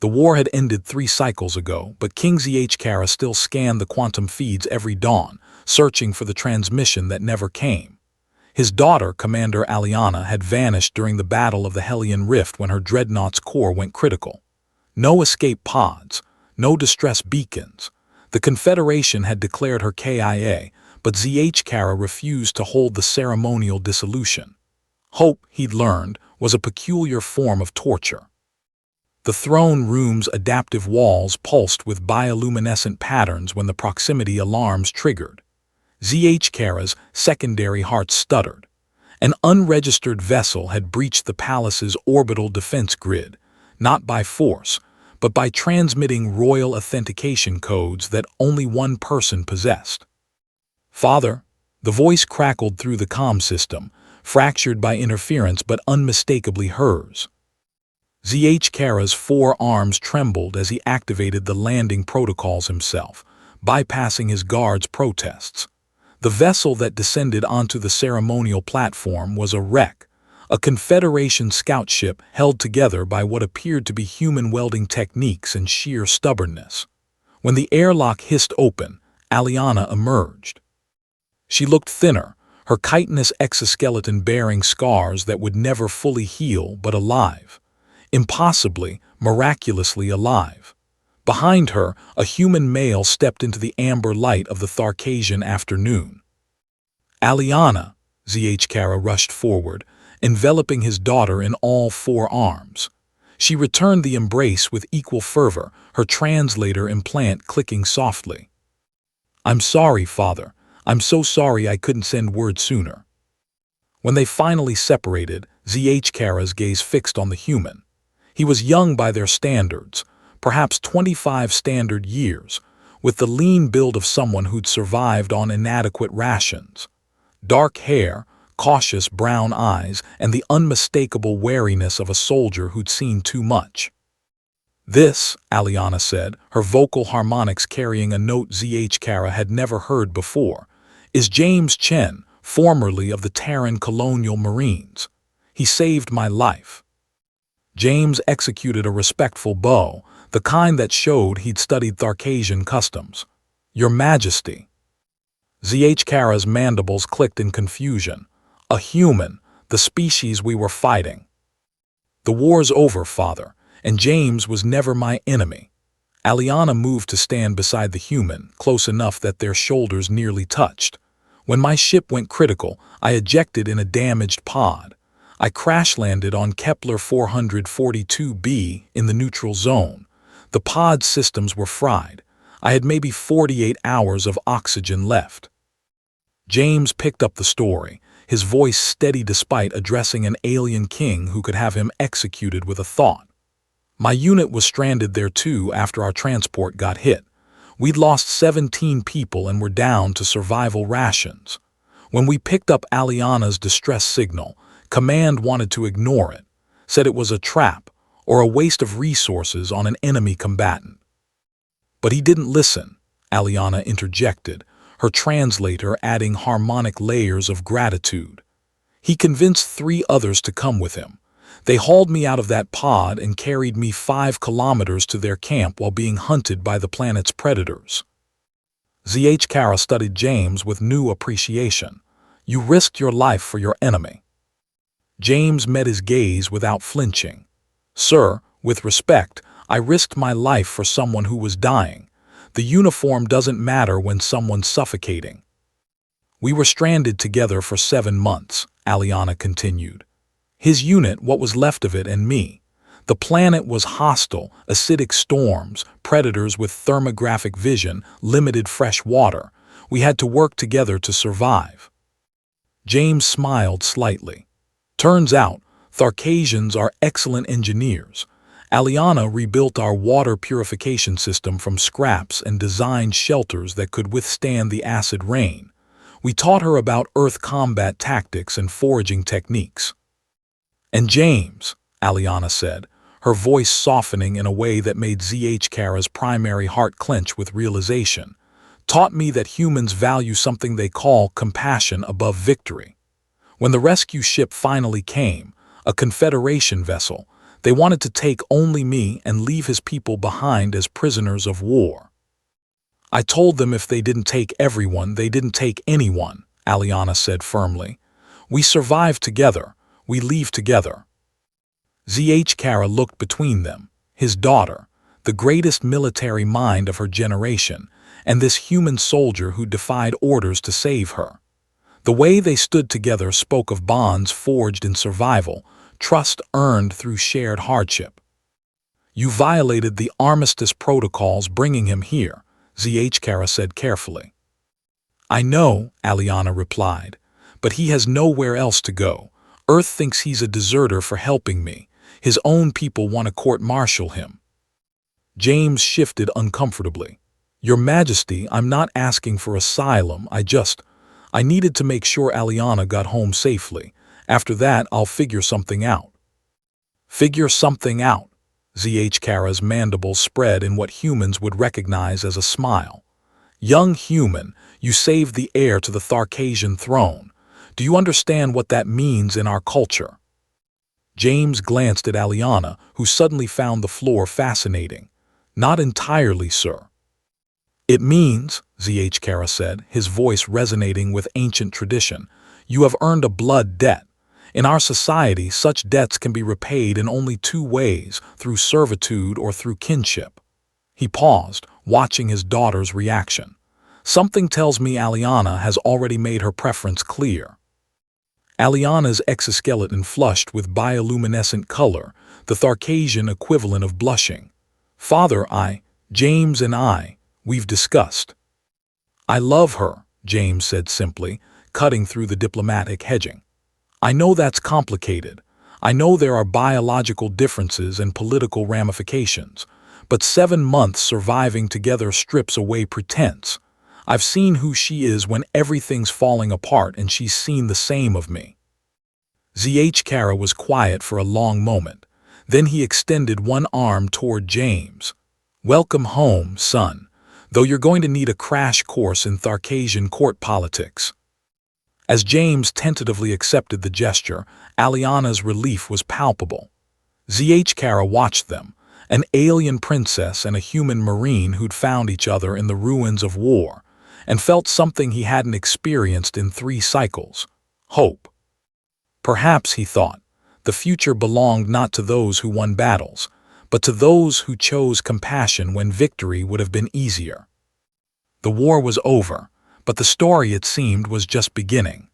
The war had ended 3 cycles ago, but King ZH still scanned the quantum feeds every dawn, searching for the transmission that never came. His daughter, Commander Aliana, had vanished during the Battle of the Hellion Rift when her dreadnought's core went critical. No escape pods, no distress beacons. The Confederation had declared her KIA, but ZH refused to hold the ceremonial dissolution. Hope, he'd learned, was a peculiar form of torture. The throne room's adaptive walls pulsed with bioluminescent patterns when the proximity alarms triggered. ZH secondary heart stuttered. An unregistered vessel had breached the palace's orbital defense grid, not by force, but by transmitting royal authentication codes that only one person possessed. "Father," the voice crackled through the comm system, fractured by interference but unmistakably hers. ZH 4 arms trembled as he activated the landing protocols himself, bypassing his guards' protests. The vessel that descended onto the ceremonial platform was a wreck, a Confederation scout ship held together by what appeared to be human welding techniques and sheer stubbornness. When the airlock hissed open, Aliana emerged. She looked thinner, her chitinous exoskeleton bearing scars that would never fully heal, but alive. Impossibly, miraculously alive. Behind her, a human male stepped into the amber light of the Tharkasian afternoon. "Aliana," ZH rushed forward, enveloping his daughter in all 4 arms. She returned the embrace with equal fervor, her translator implant clicking softly. "I'm sorry, Father. I'm so sorry I couldn't send word sooner." When they finally separated, ZH gaze fixed on the human. He was young by their standards, perhaps 25 standard years, with the lean build of someone who'd survived on inadequate rations. Dark hair, cautious brown eyes, and the unmistakable wariness of a soldier who'd seen too much. "This," Aliana said, her vocal harmonics carrying a note ZH had never heard before, "is James Chen, formerly of the Terran Colonial Marines. He saved my life." James executed a respectful bow, the kind that showed he'd studied Tharkasian customs. "Your Majesty." ZH mandibles clicked in confusion. "A human, the species we were fighting." "The war's over, Father, and James was never my enemy." Aliana moved to stand beside the human, close enough that their shoulders nearly touched. "When my ship went critical, I ejected in a damaged pod. I crash-landed on Kepler 442b in the neutral zone. The pod systems were fried. I had maybe 48 hours of oxygen left." James picked up the story, his voice steady despite addressing an alien king who could have him executed with a thought. "My unit was stranded there too after our transport got hit. We'd lost 17 people and were down to survival rations. When we picked up Aliana's distress signal, Command wanted to ignore it, said it was a trap or a waste of resources on an enemy combatant." "But he didn't listen," Aliana interjected, her translator adding harmonic layers of gratitude. "He convinced 3 others to come with him. They hauled me out of that pod and carried me 5 kilometers to their camp while being hunted by the planet's predators." ZH studied James with new appreciation. "You risked your life for your enemy." James met his gaze without flinching. "Sir, with respect, I risked my life for someone who was dying. The uniform doesn't matter when someone's suffocating." "We were stranded together for 7 months, Aliana continued. "His unit, what was left of it, and me. The planet was hostile, acidic storms, predators with thermographic vision, limited fresh water. We had to work together to survive." James smiled slightly. "Turns out, Tharkasians are excellent engineers. Aliana rebuilt our water purification system from scraps and designed shelters that could withstand the acid rain. We taught her about Earth combat tactics and foraging techniques." "And James," Aliana said, her voice softening in a way that made ZH primary heart clench with realization, "taught me that humans value something they call compassion above victory. When the rescue ship finally came, a Confederation vessel, They wanted to take only me and leave his people behind as prisoners of war. I told them if they didn't take everyone, they didn't take anyone, Aliana said firmly. We survive together. We leave together. Zhkara looked between them, his daughter, the greatest military mind of her generation, and this human soldier who defied orders to save her. The way they stood together spoke of bonds forged in survival, trust earned through shared hardship. You violated the armistice protocols bringing him here, Zhkara said carefully. I know, Aliana replied, but he has nowhere else to go. Earth thinks he's a deserter for helping me. His own people want to court-martial him. James shifted uncomfortably. Your Majesty, I'm not asking for asylum, I needed to make sure Aliana got home safely. After that, I'll figure something out. Figure something out. Zhkara's mandibles spread in what humans would recognize as a smile. Young human, you saved the heir to the Tharkasian throne. Do you understand what that means in our culture? James glanced at Aliana, who suddenly found the floor fascinating. Not entirely, sir. It means, Zhkara said, his voice resonating with ancient tradition, you have earned a blood debt. In our society, such debts can be repaid in only two ways, through servitude or through kinship. He paused, watching his daughter's reaction. Something tells me Aliana has already made her preference clear. Aliana's exoskeleton flushed with bioluminescent color, the Tharkasian equivalent of blushing. Father, James and we've discussed. I love her, James said simply, cutting through the diplomatic hedging. I know that's complicated. I know there are biological differences and political ramifications, but 7 months surviving together strips away pretense. I've seen who she is when everything's falling apart, and she's seen the same of me. Zhkara was quiet for a long moment. Then he extended one arm toward James. Welcome home, son, though you're going to need a crash course in Tharkasian court politics. As James tentatively accepted the gesture, Aliana's relief was palpable. Zhkara watched them, an alien princess and a human marine who'd found each other in the ruins of war, and felt something he hadn't experienced in 3 cycles: hope. Perhaps, he thought, the future belonged not to those who won battles, but to those who chose compassion when victory would have been easier. The war was over, but the story, it seemed, was just beginning.